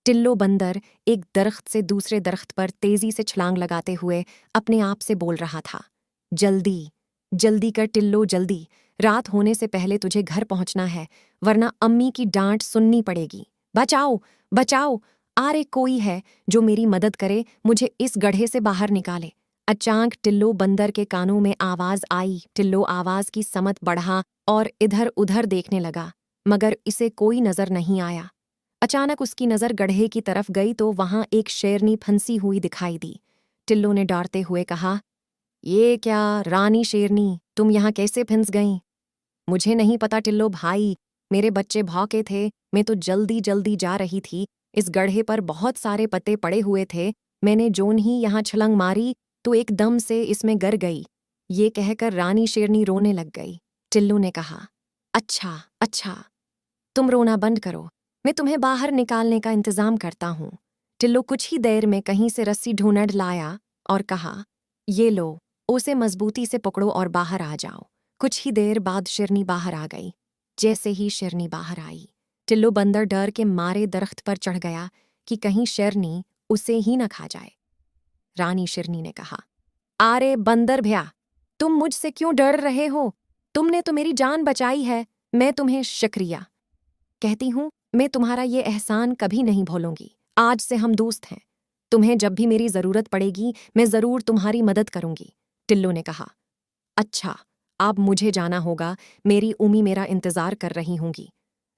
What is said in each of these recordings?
टिल्लो बंदर एक दरख्त से दूसरे दरख्त पर तेजी से छलांग लगाते हुए अपने आप से बोल रहा था। जल्दी जल्दी कर टिल्लो, जल्दी, रात होने से पहले तुझे घर पहुंचना है, वरना अम्मी की डांट सुननी पड़ेगी। बचाओ बचाओ, आरे कोई है जो मेरी मदद करे, मुझे इस गड्ढे से बाहर निकाले। अचानक टिल्लो बंदर के कानों में आवाज आई। टिल्लो आवाज की समत बढ़ा और इधर उधर देखने लगा, मगर इसे कोई नजर नहीं आया। अचानक उसकी नजर गड्ढे की तरफ गई तो वहां एक शेरनी फंसी हुई दिखाई दी। टिल्लो ने डरते हुए कहा, ये क्या रानी शेरनी, तुम यहाँ कैसे फंस गईं? मुझे नहीं पता टिल्लो भाई, मेरे बच्चे भौंके थे, मैं तो जल्दी जल्दी जा रही थी। इस गड्ढे पर बहुत सारे पत्ते पड़े हुए थे, मैंने जोन ही यहाँ छलांग मारी तो एकदम से इसमें गिर गई। ये कहकर रानी शेरनी रोने लग गई। टिल्लो ने कहा, अच्छा अच्छा, तुम रोना बंद करो, मैं तुम्हें बाहर निकालने का इंतजाम करता हूँ। टिल्लो कुछ ही देर में कहीं से रस्सी ढूंढ लाया और कहा, ये लो, उसे मजबूती से पकड़ो और बाहर आ जाओ। कुछ ही देर बाद शेरनी बाहर आ गई। जैसे ही शेरनी बाहर आई, टिल्लो बंदर डर के मारे दरख्त पर चढ़ गया कि कहीं शेरनी उसे ही न खा जाए। रानी शेरनी ने कहा, आरे बंदर भैया, तुम मुझसे क्यों डर रहे हो? तुमने तो मेरी जान बचाई है, मैं तुम्हें शुक्रिया कहती हूँ। मैं तुम्हारा ये एहसान कभी नहीं भूलूंगी। आज से हम दोस्त हैं। तुम्हें जब भी मेरी जरूरत पड़ेगी मैं जरूर तुम्हारी मदद करूंगी। टिल्लो ने कहा, अच्छा, अब मुझे जाना होगा, मेरी उम्मी मेरा इंतजार कर रही होंगी।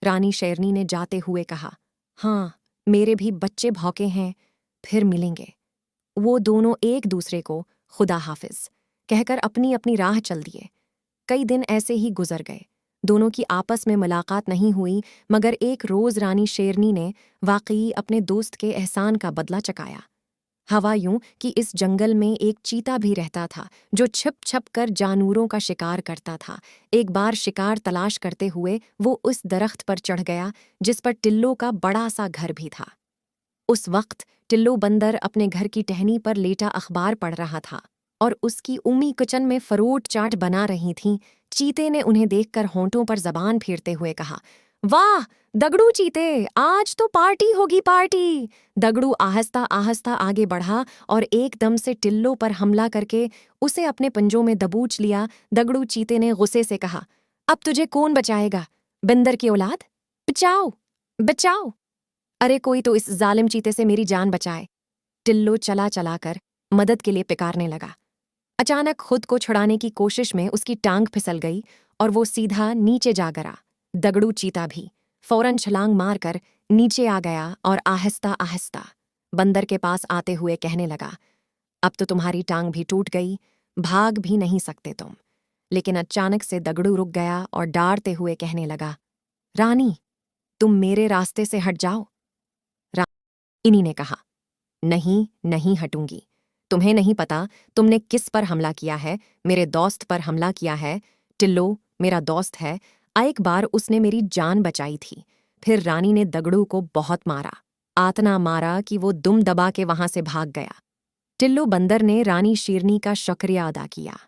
रानी शेरनी ने जाते हुए कहा, हाँ, मेरे भी बच्चे भौंके हैं, फिर मिलेंगे। वो दोनों एक दूसरे को खुदा हाफिज कहकर अपनी अपनी राह चल दिए। कई दिन ऐसे ही गुजर गए। दोनों की आपस में मुलाकात नहीं हुई, मगर एक रोज रानी शेरनी ने वाकई अपने दोस्त के एहसान का बदला चकाया। हवा यूं कि इस जंगल में एक चीता भी रहता था जो छिप छप कर जानवरों का शिकार करता था। एक बार शिकार तलाश करते हुए वो उस दरख्त पर चढ़ गया जिस पर टिल्लो का बड़ा सा घर भी था। उस वक्त टिल्लो बंदर अपने घर की टहनी पर लेटा अखबार पढ़ रहा था और उसकी उम्मी किचन में फरोट चाट बना रही थीं। चीते ने उन्हें देखकर होंठों पर जबान फेरते हुए कहा, वाह दगड़ू चीते, आज तो पार्टी होगी पार्टी। दगड़ू आहिस्ता आहिस्ता आगे बढ़ा और एकदम से टिल्लो पर हमला करके उसे अपने पंजों में दबोच लिया। दगड़ू चीते ने गुस्से से कहा, अब तुझे कौन बचाएगा, बंदर की औलाद? बचाओ बचाओ, अरे कोई तो इस जालिम चीते से मेरी जान बचाए। टिल्लो चला चला कर मदद के लिए पुकारने लगा। अचानक खुद को छुड़ाने की कोशिश में उसकी टांग फिसल गई और वो सीधा नीचे जा गिरा। दगड़ू चीता भी फौरन छलांग मारकर नीचे आ गया और आहिस्ता आहिस्ता बंदर के पास आते हुए कहने लगा, अब तो तुम्हारी टांग भी टूट गई, भाग भी नहीं सकते तुम। लेकिन अचानक से दगड़ू रुक गया और डांटते हुए कहने लगा, रानी, तुम मेरे रास्ते से हट जाओ। इन्हीं ने कहा, नहीं नहीं हटूंगी। तुम्हें नहीं पता तुमने किस पर हमला किया है, मेरे दोस्त पर हमला किया है। टिल्लो मेरा दोस्त है, एक बार उसने मेरी जान बचाई थी। फिर रानी ने दगड़ू को बहुत मारा, आतना मारा कि वो दुम दबा के वहां से भाग गया। टिल्लो बंदर ने रानी शेरनी का शुक्रिया अदा किया।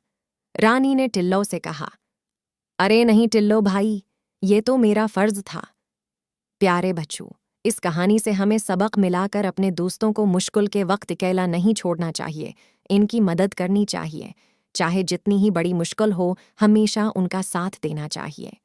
रानी ने टिल्लो से कहा, अरे नहीं टिल्लो भाई, ये तो मेरा फर्ज था। प्यारे बच्चों, इस कहानी से हमें सबक मिलाकर अपने दोस्तों को मुश्किल के वक्त अकेला नहीं छोड़ना चाहिए, इनकी मदद करनी चाहिए। चाहे जितनी ही बड़ी मुश्किल हो, हमेशा उनका साथ देना चाहिए।